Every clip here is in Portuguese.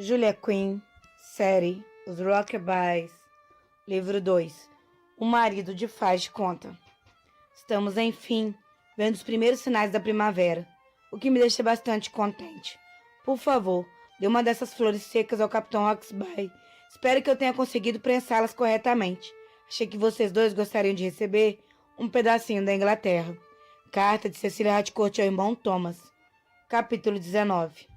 Julia Quinn, série Os Rockabills, livro 2, O marido de faz de conta. Estamos, enfim, vendo os primeiros sinais da primavera, o que me deixa bastante contente. Por favor, dê uma dessas flores secas ao Capitão Roxby. Espero que eu tenha conseguido prensá-las corretamente. Achei que vocês dois gostariam de receber um pedacinho da Inglaterra. Carta de Cecília Harcourt ao irmão Thomas. Capítulo 19.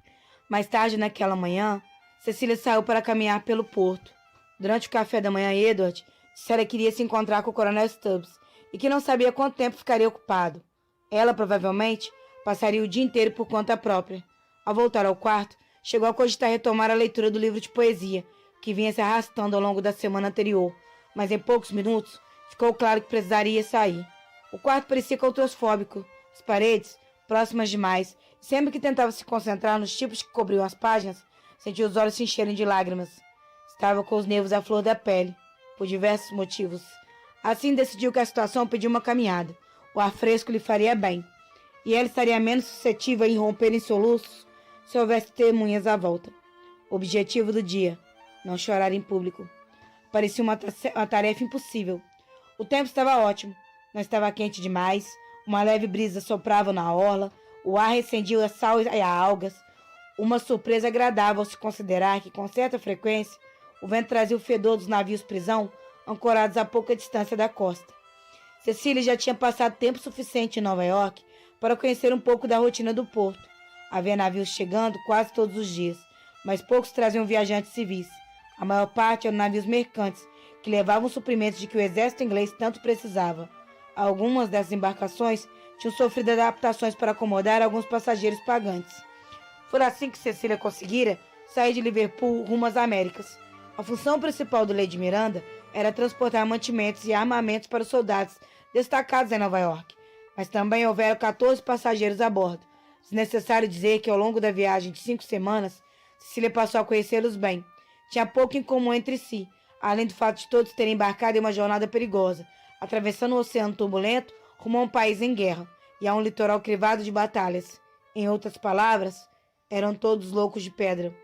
Mais tarde naquela manhã, Cecília saiu para caminhar pelo porto. Durante o café da manhã, Edward dissera que iria se encontrar com o Coronel Stubbs e que não sabia quanto tempo ficaria ocupado. Ela, provavelmente, passaria o dia inteiro por conta própria. Ao voltar ao quarto, chegou a cogitar retomar a leitura do livro de poesia, que vinha se arrastando ao longo da semana anterior, mas em poucos minutos ficou claro que precisaria sair. O quarto parecia claustrofóbico, as paredes próximas demais, e sempre que tentava se concentrar nos tipos que cobriam as páginas, sentia os olhos se encherem de lágrimas. Estava com os nervos à flor da pele, por diversos motivos. Assim decidiu que a situação pedia uma caminhada. O ar fresco lhe faria bem, e ela estaria menos suscetível a irromper em soluços se houvesse testemunhas à volta. O objetivo do dia, não chorar em público. Parecia uma tarefa impossível. O tempo estava ótimo, não estava quente demais, uma leve brisa soprava na orla, o ar recendia a sal e a algas. Uma surpresa agradável ao se considerar que, com certa frequência, o vento trazia o fedor dos navios-prisão ancorados a pouca distância da costa. Cecília já tinha passado tempo suficiente em Nova York para conhecer um pouco da rotina do porto. Havia navios chegando quase todos os dias, mas poucos traziam viajantes civis. A maior parte eram navios mercantes, que levavam os suprimentos de que o exército inglês tanto precisava. Algumas dessas embarcações tinham sofrido adaptações para acomodar alguns passageiros pagantes. Foi assim que Cecília conseguira sair de Liverpool rumo às Américas. A função principal do Lady Miranda era transportar mantimentos e armamentos para os soldados destacados em Nova York, mas também houveram 14 passageiros a bordo. Desnecessário dizer que ao longo da viagem de 5 semanas, Cecília passou a conhecê-los bem. Tinha pouco em comum entre si, além do fato de todos terem embarcado em uma jornada perigosa, atravessando o oceano turbulento rumo a um país em guerra e a um litoral crivado de batalhas. Em outras palavras, eram todos loucos de pedra.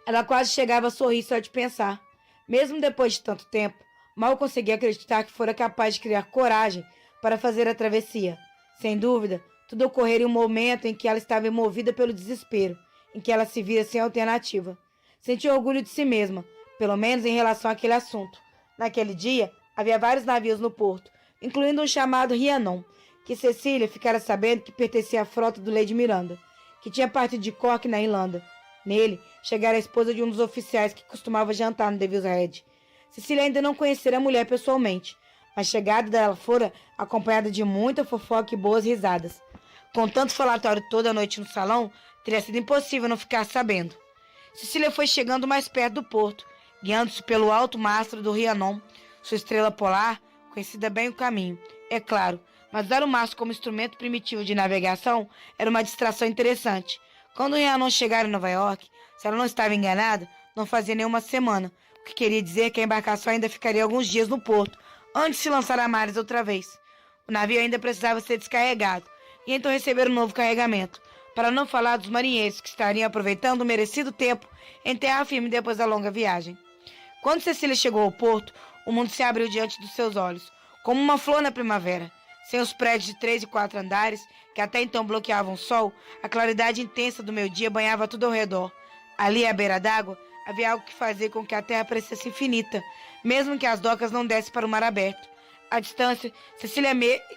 Ela quase chegava a sorrir só de pensar. Mesmo depois de tanto tempo, mal conseguia acreditar que fora capaz de criar coragem para fazer a travessia. Sem dúvida, tudo ocorrera em um momento em que ela estava movida pelo desespero, em que ela se via sem alternativa. Sentia orgulho de si mesma, pelo menos em relação àquele assunto. Naquele dia, havia vários navios no porto, incluindo um chamado Rhiannon, que Cecília ficara sabendo que pertencia à frota do Lady Miranda, que tinha partido de Cork, na Irlanda. Nele, chegara a esposa de um dos oficiais que costumava jantar no Devil's Head. Cecília ainda não conhecera a mulher pessoalmente, mas a chegada dela fora acompanhada de muita fofoca e boas risadas. Com tanto falatório toda a noite no salão, teria sido impossível não ficar sabendo. Cecília foi chegando mais perto do porto, guiando-se pelo alto mastro do Rhiannon, sua estrela polar, conhecida bem o caminho, é claro, mas usar o mastro como instrumento primitivo de navegação era uma distração interessante. Quando o Rhiannon chegara em Nova York, se ela não estava enganada, não fazia nenhuma semana, o que queria dizer que a embarcação ainda ficaria alguns dias no porto, antes de se lançar a mares outra vez. O navio ainda precisava ser descarregado, e então receber um novo carregamento, para não falar dos marinheiros que estariam aproveitando o merecido tempo em terra firme depois da longa viagem. Quando Cecília chegou ao porto, o mundo se abriu diante dos seus olhos, como uma flor na primavera. Sem os prédios de 3 e 4 andares, que até então bloqueavam o sol, a claridade intensa do meio-dia banhava tudo ao redor. Ali, à beira d'água, havia algo que fazia com que a terra parecesse infinita, mesmo que as docas não dessem para o mar aberto. À distância, Cecília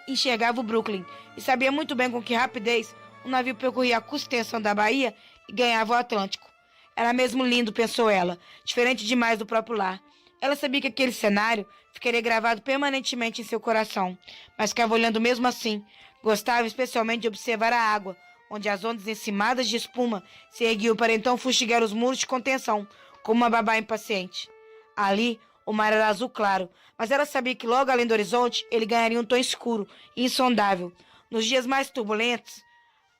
enxergava o Brooklyn e sabia muito bem com que rapidez o navio percorria a curta extensão da baía e ganhava o Atlântico. Era mesmo lindo, pensou ela, diferente demais do próprio lar. Ela sabia que aquele cenário ficaria gravado permanentemente em seu coração, mas ficava olhando mesmo assim. Gostava especialmente de observar a água, onde as ondas encimadas de espuma se erguiam para então fustigar os muros de contenção, como uma babá impaciente. Ali, o mar era azul claro, mas ela sabia que logo além do horizonte ele ganharia um tom escuro e insondável. Nos dias mais turbulentos,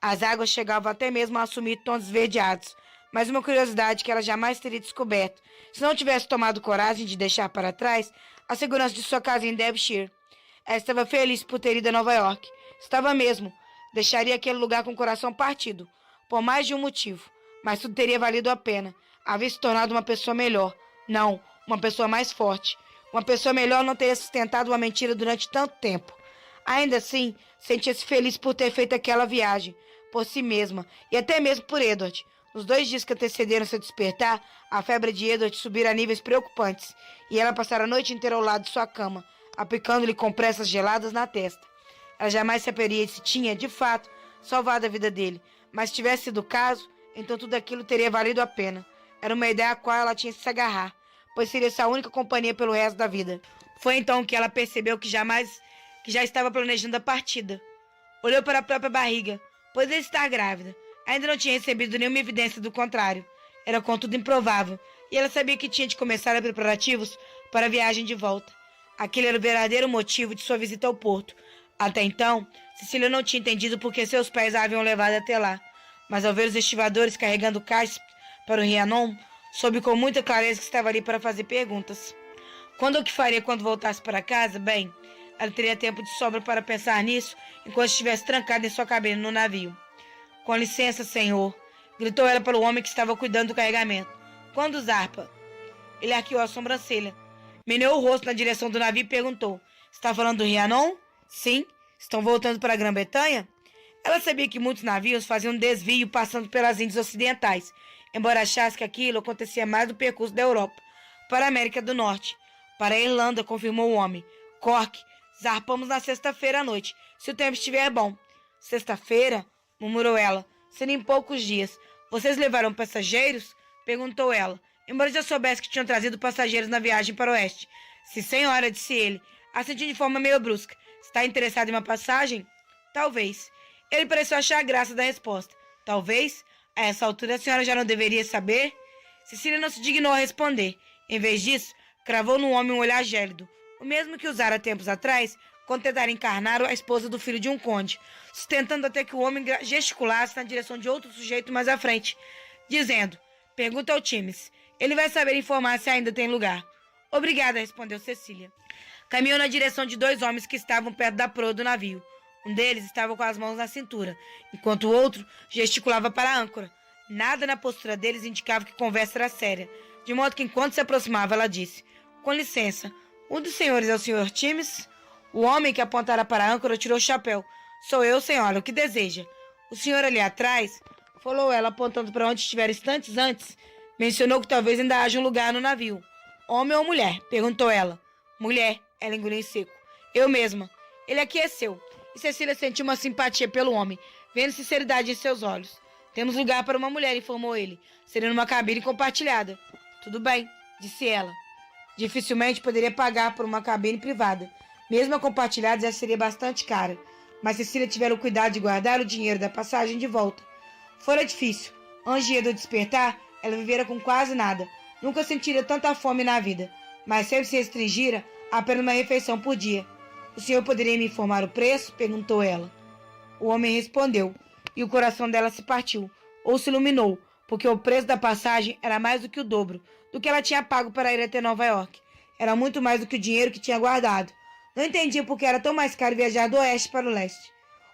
as águas chegavam até mesmo a assumir tons esverdeados, mas uma curiosidade que ela jamais teria descoberto se não tivesse tomado coragem de deixar para trás a segurança de sua casa em Devonshire. Ela estava feliz por ter ido a Nova York. Estava mesmo. Deixaria aquele lugar com o coração partido, por mais de um motivo, mas tudo teria valido a pena. havia se tornado uma pessoa melhor. Não, uma pessoa mais forte. Uma pessoa melhor não teria sustentado uma mentira durante tanto tempo. Ainda assim, sentia-se feliz por ter feito aquela viagem, por si mesma e até mesmo por Edward. Nos 2 dias que antecederam seu despertar, a febre de Edward subira a níveis preocupantes e ela passara a noite inteira ao lado de sua cama, aplicando-lhe compressas geladas na testa. Ela jamais saberia se tinha, de fato, salvado a vida dele, mas se tivesse sido o caso, então tudo aquilo teria valido a pena. Era uma ideia a qual ela tinha que se agarrar, pois seria sua única companhia pelo resto da vida. Foi então que ela percebeu que já estava planejando a partida. Olhou para a própria barriga, poderia estar grávida. Ainda não tinha recebido nenhuma evidência do contrário. Era contudo improvável, e ela sabia que tinha de começar os preparativos para a viagem de volta. Aquele era o verdadeiro motivo de sua visita ao porto. Até então, Cecília não tinha entendido por que seus pais a haviam levado até lá, mas ao ver os estivadores carregando caixas para o Rhiannon, soube com muita clareza que estava ali para fazer perguntas. Quando o que faria quando voltasse para casa? Bem, ela teria tempo de sobra para pensar nisso enquanto estivesse trancada em sua cabine no navio. Com licença, senhor, gritou ela para o homem que estava cuidando do carregamento. Quando zarpa? Ele arqueou a sobrancelha, meneou o rosto na direção do navio e perguntou: está falando do Rhiannon? Sim. Estão voltando para a Grã-Bretanha? Ela sabia que muitos navios faziam um desvio passando pelas Índias Ocidentais, embora achasse que aquilo acontecia mais no percurso da Europa para a América do Norte. Para a Irlanda, confirmou o homem. Cork, zarpamos na sexta-feira à noite, se o tempo estiver bom. Sexta-feira? Murmurou ela. Será em poucos dias. Vocês levaram passageiros? Perguntou ela, embora já soubesse que tinham trazido passageiros na viagem para o oeste. Sim, senhora, disse ele, assentindo de forma meio brusca. Está interessado em uma passagem? Talvez. Ele pareceu achar a graça da resposta. Talvez? A essa altura a senhora já não deveria saber? Cecília não se dignou a responder. Em vez disso, cravou no homem um olhar gélido, o mesmo que usara tempos atrás quando tentara encarnar a esposa do filho de um conde, sustentando até que o homem gesticulasse na direção de outro sujeito mais à frente, dizendo: pergunta ao Times. Ele vai saber informar se ainda tem lugar. Obrigada, respondeu Cecília. Caminhou na direção de 2 homens que estavam perto da proa do navio. Um deles estava com as mãos na cintura, enquanto o outro gesticulava para a âncora. Nada na postura deles indicava que a conversa era séria, de modo que enquanto se aproximava ela disse: com licença, um dos senhores é o Sr. Times? O homem que apontara para a âncora tirou o chapéu. Sou eu, senhora, o que deseja? O senhor ali atrás? Falou ela, apontando para onde estivera instantes antes. Mencionou que talvez ainda haja um lugar no navio. Homem ou mulher? Perguntou ela. Mulher, ela engoliu em seco. Eu mesma. Ele aqui é seu. E Cecília sentiu uma simpatia pelo homem, vendo sinceridade em seus olhos. Temos lugar para uma mulher, informou ele. Seria numa cabine compartilhada. Tudo bem, disse ela. Dificilmente poderia pagar por uma cabine privada. Mesmo a compartilhada já seria bastante cara. Mas Cecília tivera o cuidado de guardar o dinheiro da passagem de volta. Fora difícil. Antes de Edo despertar, ela vivera com quase nada. Nunca sentira tanta fome na vida. Mas sempre se restringira a apenas uma refeição por dia. O senhor poderia me informar o preço? Perguntou ela. O homem respondeu, e o coração dela se partiu, ou se iluminou, porque o preço da passagem era mais do que o dobro do que ela tinha pago para ir até Nova York. Era muito mais do que o dinheiro que tinha guardado. Não entendia por que era tão mais caro viajar do oeste para o leste.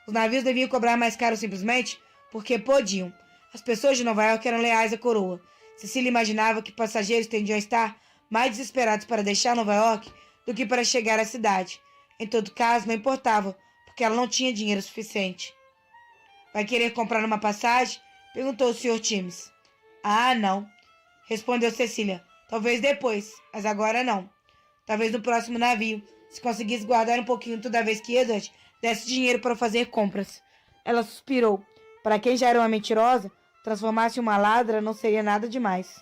Os navios deviam cobrar mais caro simplesmente porque podiam. As pessoas de Nova York eram leais à coroa. Cecília imaginava que passageiros tendiam a estar mais desesperados para deixar Nova York do que para chegar à cidade. Em todo caso, não importava, porque ela não tinha dinheiro suficiente. Vai querer comprar uma passagem? Perguntou o Sr. Times. Ah, não, respondeu Cecília. Talvez depois, mas agora não. Talvez no próximo navio, se conseguisse guardar um pouquinho toda vez que Edward desse dinheiro para fazer compras. Ela suspirou. Para quem já era uma mentirosa, transformar-se em uma ladra não seria nada demais.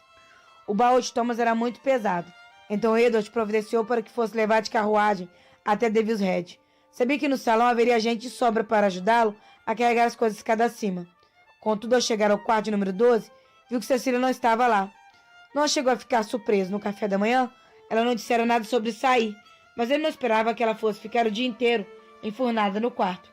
O baú de Thomas era muito pesado, então Edward providenciou para que fosse levado de carruagem até Devil's Head. Sabia que no salão haveria gente de sobra para ajudá-lo a carregar as coisas escada acima. Contudo, ao chegar ao quarto de número 12, viu que Cecília não estava lá. Não chegou a ficar surpreso. No café da manhã, ela não dissera nada sobre sair, mas ele não esperava que ela fosse ficar o dia inteiro enfurnada no quarto.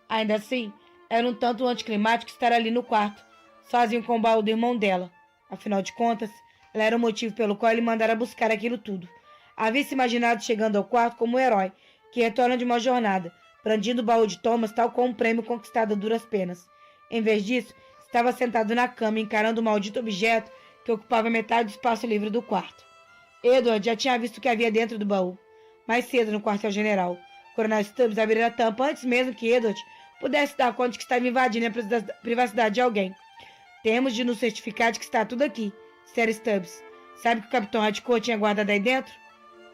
Ainda assim, era um tanto anticlimático estar ali no quarto, sozinho com o baú do irmão dela. Afinal de contas, ela era o motivo pelo qual ele mandara buscar aquilo tudo. Havia se imaginado chegando ao quarto como um herói que retorna de uma jornada, brandindo o baú de Thomas tal como um prêmio conquistado a duras penas. Em vez disso, estava sentado na cama encarando o maldito objeto que ocupava metade do espaço livre do quarto. Edward já tinha visto o que havia dentro do baú. Mais cedo, no quartel-general, o Coronel Stubbs abriu a tampa antes mesmo que Edward pudesse dar conta de que estava invadindo a privacidade de alguém. Temos de nos certificar de que está tudo aqui, Sr. Stubbs. Sabe que o Capitão Radcourt tinha guardado aí dentro?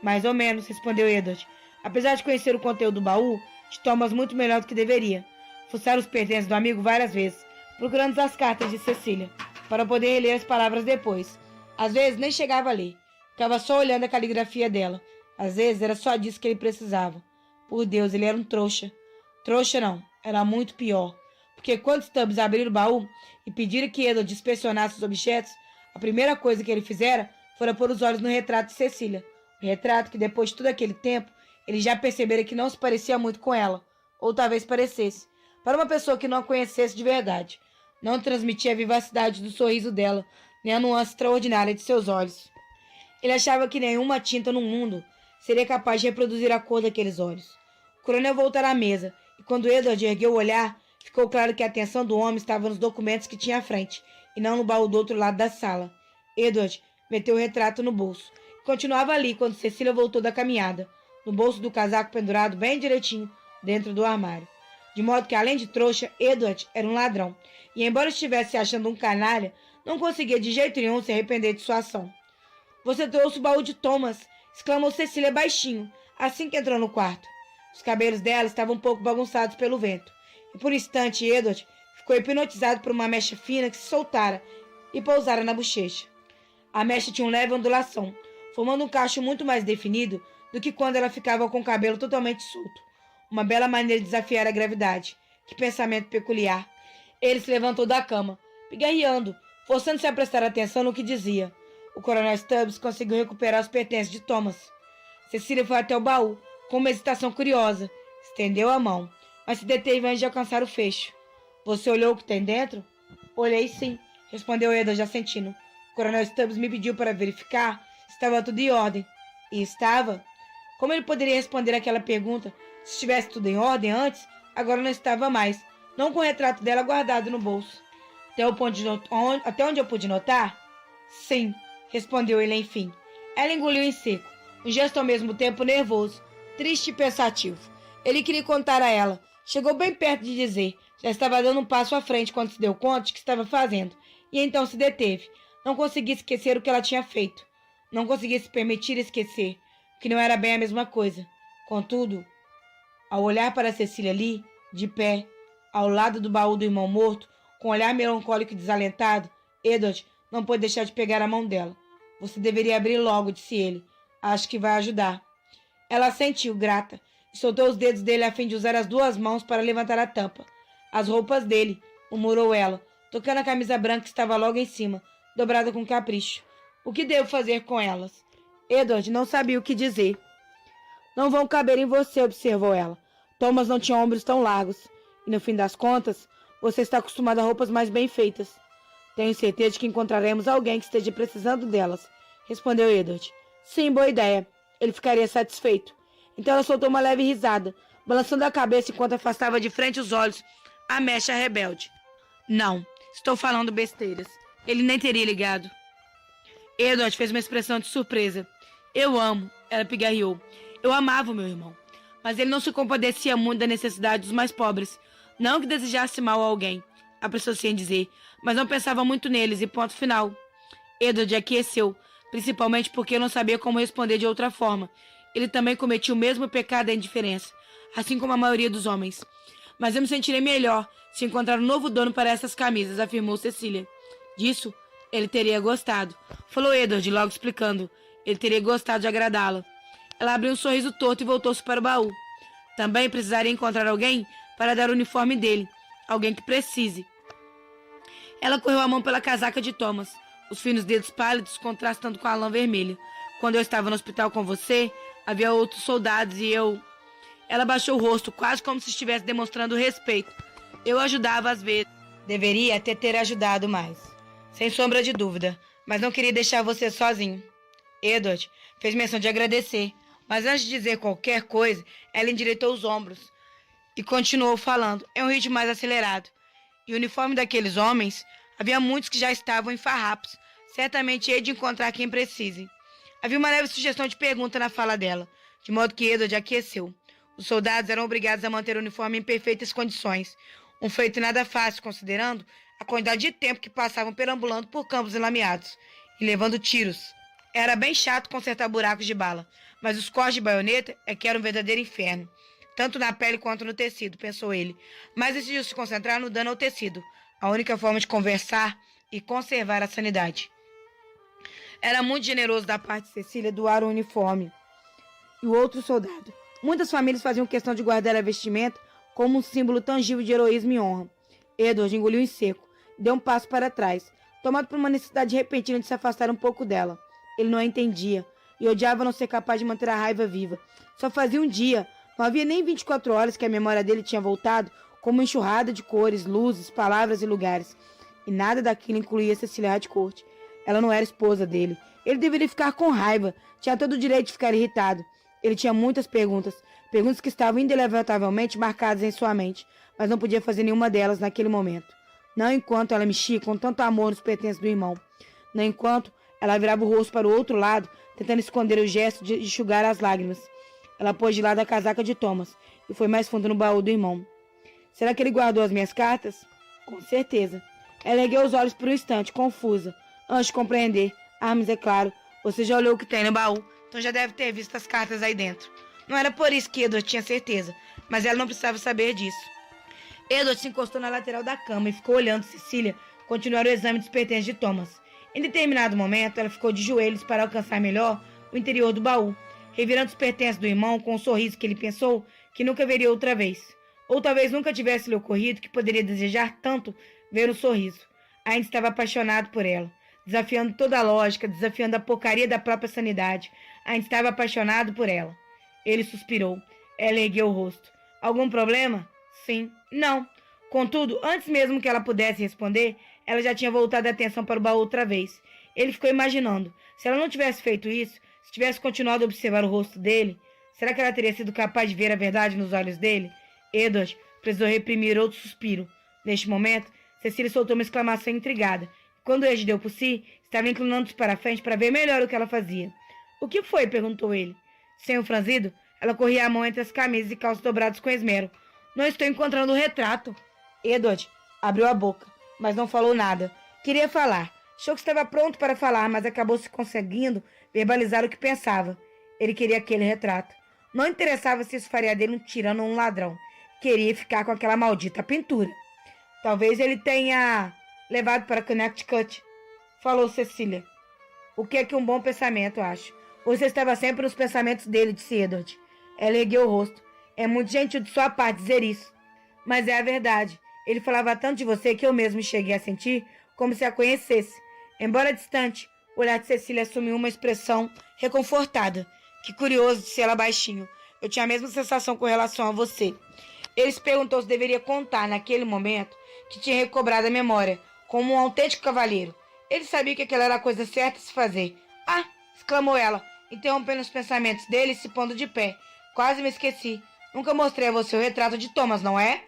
Mais ou menos, respondeu Edward. Apesar de conhecer o conteúdo do baú, de Thomas muito melhor do que deveria. Fuçaram os pertences do amigo várias vezes, procurando as cartas de Cecília, para poder reler as palavras depois. Às vezes nem chegava a ler. Ficava só olhando a caligrafia dela. Às vezes era só disso que ele precisava. Por Deus, ele era um trouxa. Trouxa não, era muito pior. Porque quando Stubbs abriram o baú e pediram que Edward inspecionasse os objetos, a primeira coisa que ele fizera fora pôr os olhos no retrato de Cecília. O retrato que, depois de todo aquele tempo, ele já percebera que não se parecia muito com ela. Ou talvez parecesse. Para uma pessoa que não a conhecesse de verdade. Não transmitia a vivacidade do sorriso dela, nem a nuance extraordinária de seus olhos. Ele achava que nenhuma tinta no mundo seria capaz de reproduzir a cor daqueles olhos. O coronel voltara à mesa, e quando Edward ergueu o olhar, ficou claro que a atenção do homem estava nos documentos que tinha à frente, e não no baú do outro lado da sala. Edward meteu o retrato no bolso, e continuava ali quando Cecília voltou da caminhada, no bolso do casaco pendurado bem direitinho, dentro do armário. De modo que, além de trouxa, Edward era um ladrão, e embora estivesse se achando um canalha, não conseguia de jeito nenhum se arrepender de sua ação. Você trouxe o baú de Thomas, exclamou Cecília baixinho, assim que entrou no quarto. Os cabelos dela estavam um pouco bagunçados pelo vento, e por um instante Edward ficou hipnotizado por uma mecha fina que se soltara e pousara na bochecha. A mecha tinha uma leve ondulação, formando um cacho muito mais definido do que quando ela ficava com o cabelo totalmente solto. Uma bela maneira de desafiar a gravidade. Que pensamento peculiar. Ele se levantou da cama, pigarreando, forçando-se a prestar atenção no que dizia. O coronel Stubbs conseguiu recuperar os pertences de Thomas. Cecília foi até o baú, com uma hesitação curiosa. Estendeu a mão, mas se deteve antes de alcançar o fecho. Você olhou o que tem dentro? Olhei sim, respondeu Edward assentindo. O coronel Stubbs me pediu para verificar se estava tudo em ordem. E estava? Como ele poderia responder aquela pergunta se estivesse tudo em ordem antes? Agora não estava mais, não com o retrato dela guardado no bolso. Até onde eu pude notar? Sim, respondeu ele enfim. Ela engoliu em seco, um gesto ao mesmo tempo nervoso, triste e pensativo. Ele queria contar a ela. Chegou bem perto de dizer. Já estava dando um passo à frente quando se deu conta de que estava fazendo. E então se deteve. Não conseguia esquecer o que ela tinha feito. Não conseguia se permitir esquecer, que não era bem a mesma coisa. Contudo, ao olhar para Cecília ali, de pé, ao lado do baú do irmão morto, com um olhar melancólico e desalentado, Edward não pôde deixar de pegar a mão dela. Você deveria abrir logo, disse ele. Acho que vai ajudar. Ela assentiu, grata, e soltou os dedos dele a fim de usar as duas mãos para levantar a tampa. As roupas dele, murmurou ela, tocando a camisa branca que estava logo em cima, dobrada com capricho. O que devo fazer com elas? Edward não sabia o que dizer. Não vão caber em você, observou ela. Thomas não tinha ombros tão largos. E no fim das contas, você está acostumado a roupas mais bem feitas. Tenho certeza de que encontraremos alguém que esteja precisando delas, respondeu Edward. Sim, boa ideia. Ele ficaria satisfeito. Então ela soltou uma leve risada, balançando a cabeça enquanto afastava de frente os olhos a mecha rebelde. Não, estou falando besteiras. Ele nem teria ligado. Edward fez uma expressão de surpresa. Eu amo, ela pigarreou. Eu amava o meu irmão. Mas ele não se compadecia muito da necessidade dos mais pobres. Não que desejasse mal a alguém, apressou-se em dizer, mas não pensava muito neles e ponto final. Edward aqueceu, principalmente porque eu não sabia como responder de outra forma. Ele também cometia o mesmo pecado da indiferença, assim como a maioria dos homens. Mas eu me sentirei melhor se encontrar um novo dono para essas camisas, afirmou Cecília. Disso, ele teria gostado. Falou Edward, logo explicando. Ele teria gostado de agradá-la. Ela abriu um sorriso torto e voltou-se para o baú. Também precisaria encontrar alguém para dar o uniforme dele. Alguém que precise. Ela correu a mão pela casaca de Thomas, os finos dedos pálidos contrastando com a lã vermelha. Quando eu estava no hospital com você, havia outros soldados e eu... Ela baixou o rosto, quase como se estivesse demonstrando respeito. Eu ajudava às vezes. Deveria até ter ajudado mais. Sem sombra de dúvida, mas não queria deixar você sozinho. Edward fez menção de agradecer, mas antes de dizer qualquer coisa, ela endireitou os ombros e continuou falando, em um ritmo mais acelerado. E o uniforme daqueles homens, havia muitos que já estavam em farrapos, Certamente hei de encontrar quem precise. Havia uma leve sugestão de pergunta na fala dela, de modo que Edward aqueceu. Os soldados eram obrigados a manter o uniforme em perfeitas condições, um feito nada fácil, considerando a quantidade de tempo que passavam perambulando por campos enlameados e levando tiros. Era bem chato consertar buracos de bala, mas os cortes de baioneta é que era um verdadeiro inferno, tanto na pele quanto no tecido, pensou ele, mas decidiu se concentrar no dano ao tecido, a única forma de conversar e conservar a sanidade. Era muito generoso da parte de Cecília doar o uniforme e o outro soldado. Muitas famílias faziam questão de guardar a vestimenta como um símbolo tangível de heroísmo e honra. Edward engoliu em seco, deu um passo para trás, tomado por uma necessidade repentina de se afastar um pouco dela. Ele não a entendia e odiava não ser capaz de manter a raiva viva. Só fazia um dia, não havia nem 24 horas que a memória dele tinha voltado como uma enxurrada de cores, luzes, palavras e lugares. E nada daquilo incluía Cecília Harcourt. Ela não era esposa dele. Ele deveria ficar com raiva. Tinha todo o direito de ficar irritado. Ele tinha muitas perguntas. Perguntas que estavam indelevelmente marcadas em sua mente. Mas não podia fazer nenhuma delas naquele momento. Não enquanto ela mexia com tanto amor nos pertences do irmão. Não enquanto ela virava o rosto para o outro lado, tentando esconder o gesto de enxugar as lágrimas. Ela pôs de lado a casaca de Thomas e foi mais fundo no baú do irmão. Será que ele guardou as minhas cartas? Com certeza. Ela ergueu os olhos por um instante, confusa. Antes de compreender. Mas é claro, você já olhou o que tem no baú, então já deve ter visto as cartas aí dentro. Não era por isso que Edward tinha certeza, mas ela não precisava saber disso. Edward se encostou na lateral da cama e ficou olhando Cecília continuar o exame dos pertences de Thomas. Em determinado momento, ela ficou de joelhos para alcançar melhor o interior do baú, revirando os pertences do irmão com um sorriso que ele pensou que nunca veria outra vez. Ou talvez nunca tivesse lhe ocorrido que poderia desejar tanto ver o sorriso. Ainda estava apaixonado por ela. Desafiando toda a lógica, desafiando a porcaria da própria sanidade. Ainda estava apaixonado por ela. Ele suspirou. Ela ergueu o rosto. Algum problema? Sim. Não. Contudo, antes mesmo que ela pudesse responder, ela já tinha voltado a atenção para o baú outra vez. Ele ficou imaginando. Se ela não tivesse feito isso, se tivesse continuado a observar o rosto dele, será que ela teria sido capaz de ver a verdade nos olhos dele? Edward precisou reprimir outro suspiro. Neste momento, Cecília soltou uma exclamação intrigada. Quando Edward deu por si, estava inclinando-se para a frente para ver melhor o que ela fazia. O que foi? Perguntou ele. Sem o franzido, ela corria a mão entre as camisas e calças dobrados com esmero. Não estou encontrando o retrato. Edward abriu a boca, mas não falou nada. Queria falar. Achou que estava pronto para falar, mas acabou se conseguindo verbalizar o que pensava. Ele queria aquele retrato. Não interessava se isso faria dele um tirano ou um ladrão. Queria ficar com aquela maldita pintura. Talvez ele tenha levado para Connecticut, falou Cecília. O que é que um bom pensamento, acho. Você estava sempre nos pensamentos dele, disse Edward. Ela ergueu o rosto. É muito gentil de sua parte dizer isso. Mas é a verdade. Ele falava tanto de você que eu mesmo cheguei a sentir como se a conhecesse. Embora distante, o olhar de Cecília assumiu uma expressão reconfortada. Que curioso, disse ela baixinho. Eu tinha a mesma sensação com relação a você. Ele se perguntou se deveria contar, naquele momento, que tinha recobrado a memória, como um autêntico cavalheiro. Ele sabia que aquela era a coisa certa a se fazer. Ah! Exclamou ela, interrompendo os pensamentos dele e se pondo de pé. Quase me esqueci. Nunca mostrei a você o retrato de Thomas, não é?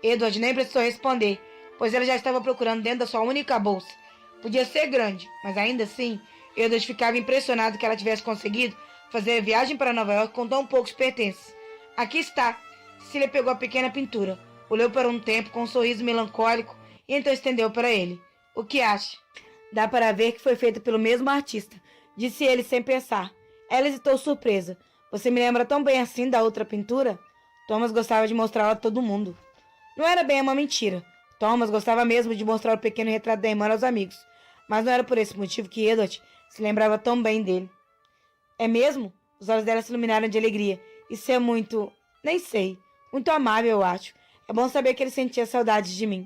Edward nem precisou responder, pois ela já estava procurando dentro da sua única bolsa. Podia ser grande, mas ainda assim, Edward ficava impressionado que ela tivesse conseguido fazer a viagem para Nova York com tão poucos pertences. Aqui está. Cecília pegou a pequena pintura, olhou por um tempo com um sorriso melancólico e então estendeu para ele. O que acha? Dá para ver que foi feita pelo mesmo artista, disse ele sem pensar. Ela hesitou surpresa. Você me lembra tão bem assim da outra pintura? Thomas gostava de mostrá-la a todo mundo. Não era bem uma mentira. Thomas gostava mesmo de mostrar o pequeno retrato da irmã aos amigos, mas não era por esse motivo que Edward se lembrava tão bem dele. É mesmo? Os olhos dela se iluminaram de alegria. Isso é muito... nem sei. Muito amável, eu acho. É bom saber que ele sentia saudades de mim.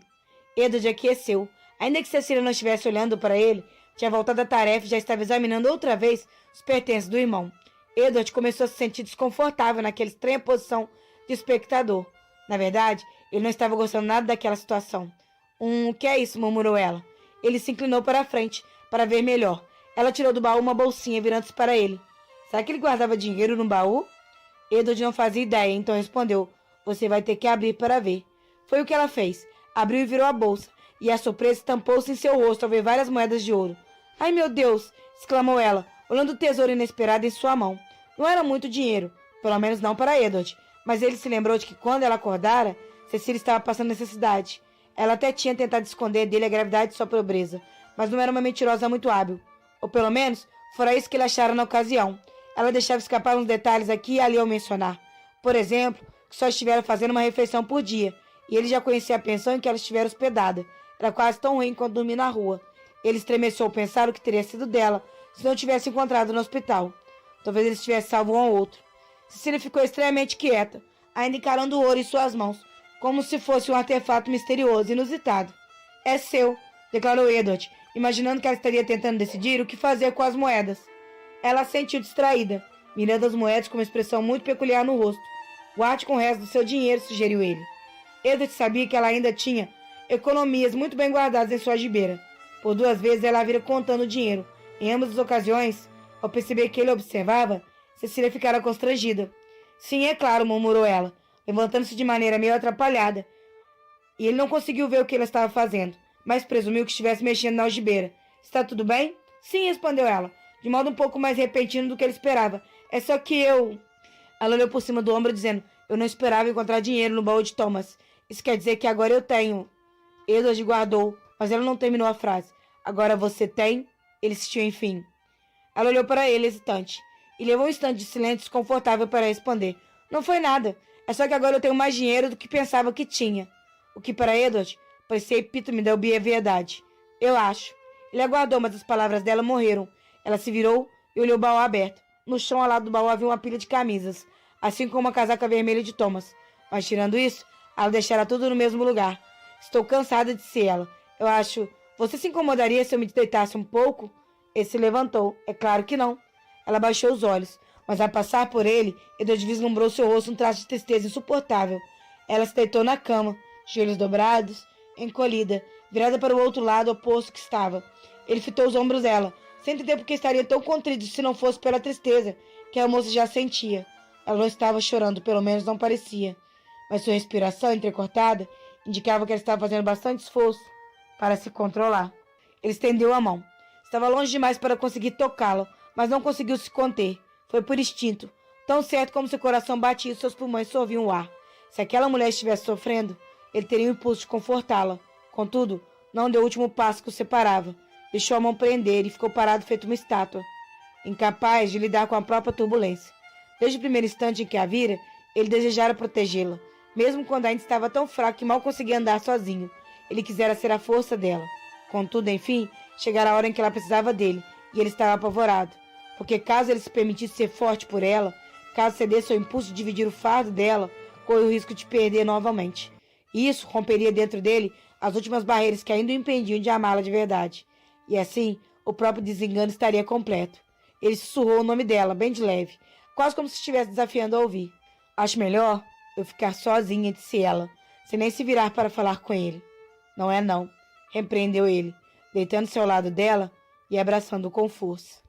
Edward aqueceu. Ainda que Cecília não estivesse olhando para ele, tinha voltado à tarefa e já estava examinando outra vez os pertences do irmão. Edward começou a se sentir desconfortável naquela estranha posição de espectador. Na verdade, ele não estava gostando nada daquela situação. O que é isso? Murmurou ela. Ele se inclinou para a frente, para ver melhor. Ela tirou do baú uma bolsinha, virando-se para ele. Será que ele guardava dinheiro no baú? Edward não fazia ideia, então respondeu. Você vai ter que abrir para ver. Foi o que ela fez. Abriu e virou a bolsa, e a surpresa estampou-se em seu rosto ao ver várias moedas de ouro. Ai, meu Deus! Exclamou ela, olhando o tesouro inesperado em sua mão. Não era muito dinheiro, pelo menos não para Edward, mas ele se lembrou de que quando ela acordara, Cecília estava passando necessidade. Ela até tinha tentado esconder dele a gravidade de sua pobreza, mas não era uma mentirosa muito hábil. Ou pelo menos, fora isso que ele achara na ocasião. Ela deixava escapar uns detalhes aqui e ali ao mencionar. Por exemplo, que só estivera fazendo uma refeição por dia, e ele já conhecia a pensão em que ela estivera hospedada. Era quase tão ruim quanto dormir na rua. Ele estremeceu ao pensar o que teria sido dela se não tivesse encontrado no hospital. Talvez ele tivesse salvo um ou outro. Cecília ficou extremamente quieta, ainda encarando o ouro em suas mãos, como se fosse um artefato misterioso e inusitado. É seu, declarou Edward, imaginando que ela estaria tentando decidir o que fazer com as moedas. Ela se sentiu distraída, mirando as moedas com uma expressão muito peculiar no rosto. Guarde com o resto do seu dinheiro, sugeriu ele. Edward sabia que ela ainda tinha economias muito bem guardadas em sua algibeira. Por 2 vezes ela a vira contando o dinheiro. Em ambas as ocasiões, ao perceber que ele observava, Cecília ficara constrangida. Sim, é claro, murmurou ela, levantando-se de maneira meio atrapalhada. E ele não conseguiu ver o que ela estava fazendo, mas presumiu que estivesse mexendo na algibeira. Está tudo bem? Sim, respondeu ela, de modo um pouco mais repentino do que ele esperava. É só que eu... Ela olhou por cima do ombro, dizendo, eu não esperava encontrar dinheiro no baú de Thomas. Isso quer dizer que agora eu tenho. Edward guardou, mas ela não terminou a frase. Agora você tem? Ele insistiu enfim. Ela olhou para ele, hesitante, e levou um instante de silêncio desconfortável para responder. Não foi nada. É só que agora eu tenho mais dinheiro do que pensava que tinha. O que para Edward parecia epítome da obviedade. Eu acho. Ele aguardou, mas as palavras dela morreram. Ela se virou e olhou o baú aberto. No chão ao lado do baú havia uma pilha de camisas, assim como uma casaca vermelha de Thomas. Mas tirando isso, ela deixara tudo no mesmo lugar. Estou cansada, disse ela. Eu acho... Você se incomodaria se eu me deitasse um pouco? Ele se levantou. É claro que não. Ela baixou os olhos, mas ao passar por ele, Edward vislumbrou seu rosto um traço de tristeza insuportável. Ela se deitou na cama, joelhos dobrados, encolhida, virada para o outro lado oposto que estava. Ele fitou os ombros dela, sem entender porque estaria tão contrito se não fosse pela tristeza que a moça já sentia. Ela não estava chorando, pelo menos não parecia, mas sua respiração entrecortada indicava que ela estava fazendo bastante esforço para se controlar. Ele estendeu a mão. Estava longe demais para conseguir tocá-la, mas não conseguiu se conter. Foi por instinto, tão certo como seu coração batia e seus pulmões sorviam o ar. Se aquela mulher estivesse sofrendo, ele teria o impulso de confortá-la. Contudo, não deu o último passo que o separava. Deixou a mão prender e ficou parado feito uma estátua, incapaz de lidar com a própria turbulência. Desde o primeiro instante em que a vira, ele desejara protegê-la, mesmo quando ainda estava tão fraco que mal conseguia andar sozinho. Ele quisera ser a força dela. Contudo, enfim, chegara a hora em que ela precisava dele, e ele estava apavorado, porque caso ele se permitisse ser forte por ela, caso cedesse ao impulso de dividir o fardo dela, corria o risco de perder novamente. E isso romperia dentro dele as últimas barreiras que ainda o impediam de amá-la de verdade. E assim, o próprio desengano estaria completo. Ele sussurrou o nome dela, bem de leve, quase como se estivesse desafiando a ouvir. Acho melhor eu ficar sozinha, disse ela, sem nem se virar para falar com ele. Não é não, repreendeu ele, deitando-se ao lado dela e abraçando-o com força.